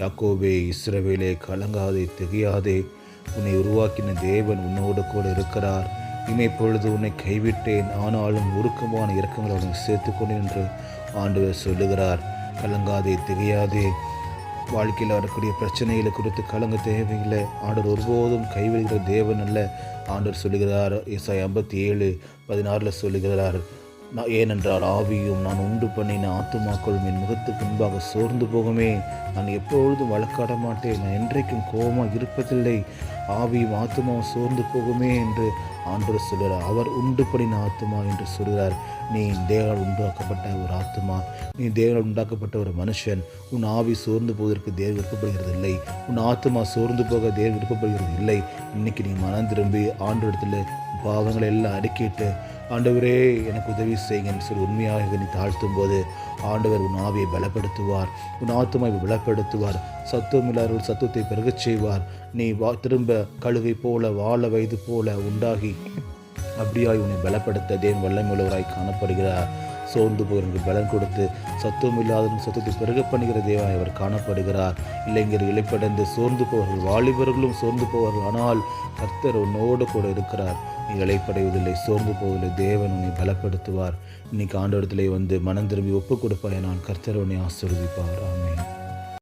யாக்கோபே, இஸ்ரவேலே, கலங்காதே, திகையாதே. உன்னை உருவாக்கின தேவன் உன்னோடு கூட இருக்கிறார். இமைப்பொழுது உன்னை கைவிட்டேன், ஆனாலும் உருக்கமான இரக்கங்களை உன்னை சேர்த்துக்கொண்டேன் என்று ஆண்டவர் சொல்லுகிறார். கலங்காதே, திகையாதே. வாழ்க்கையில் வரக்கூடிய பிரச்சனைகளை குறித்து கலங்க தேவையில்லை. ஆண்டவர் ஒருபோதும் கைவிடுகிற தேவன் அல்ல. ஆண்டவர் சொல்லுகிறார், ஏசாயா 57:16 சொல்லுகிறார், ஏனென்றால் ஆவியும் நான் உண்டு பண்ணின ஆத்துமாக்களும் என் முகத்துக்கு முன்பாக சோர்ந்து போகுமே. நான் எப்பொழுதும் வழக்காட மாட்டேன், நான் என்றைக்கும் கோபமாக இருப்பதில்லை. ஆவியும் ஆத்துமாவும் சோர்ந்து போகுமே என்று ஆண்டவர் சொல்கிறார். அவர் உண்டு பண்ணின ஆத்துமா என்று சொல்கிறார். நீ தேவனால் உண்டாக்கப்பட்ட ஒரு ஆத்துமா, நீ தேவனால் உண்டாக்கப்பட்ட ஒரு மனுஷன். உன் ஆவி சோர்ந்து போவதற்கு தேவன் விருப்பப்படுகிறது இல்லை. உன் ஆத்துமா சோர்ந்து போக தேவன் விருப்பப்படுகிறது இல்லை. இன்னைக்கு நீ மனம் திரும்பி ஆண்டவரிடத்தில் பாவங்களை எல்லாம் அறிக்கிட்டு, ஆண்டவரே எனக்கு உதவி செய்யுங்கன்னு சொல்லி உண்மையாக நீ தாழ்த்தும் போது ஆண்டவர் உன் ஆவியை பலப்படுத்துவார், உன் ஆத்துமாவை பலப்படுத்துவார். சத்துவம் இல்லாதவர்கள் சத்துவத்தை பெருகச் செய்வார். நீ திரும்ப கழுகை போல வாழ வயது போல உண்டாகி அப்படியாய் உன்னை பலப்படுத்த தேவன் வல்லமையுள்ளவராய் காணப்படுகிறார். சோர்ந்து போகிறவர்களுக்கு பலன் கொடுத்து சத்துவம் இல்லாதவர்கள் சத்துவத்தை பெருக பண்ணுகிற தேவாய் அவர் காணப்படுகிறார். இளைஞர்கள் இழைப்படைந்து சோர்ந்து போவார்கள், வாலிபர்களும் சோர்ந்து போவார்கள். ஆனால் கர்த்தர் உன்னோடு கூட இருக்கிறார். நீ இழைப்படைவதில்லை, சோர்ந்து போவதில்லை. தேவன் உன்னை பலப்படுத்துவார். இன்னைக்கு ஆண்டவரிடத்திலே வந்து மனம் திரும்பி ஒப்புக் கொடுப்பாய். நான் கர்த்தர் உன்னை ஆசீர்வதிப்பார். ஆமென்.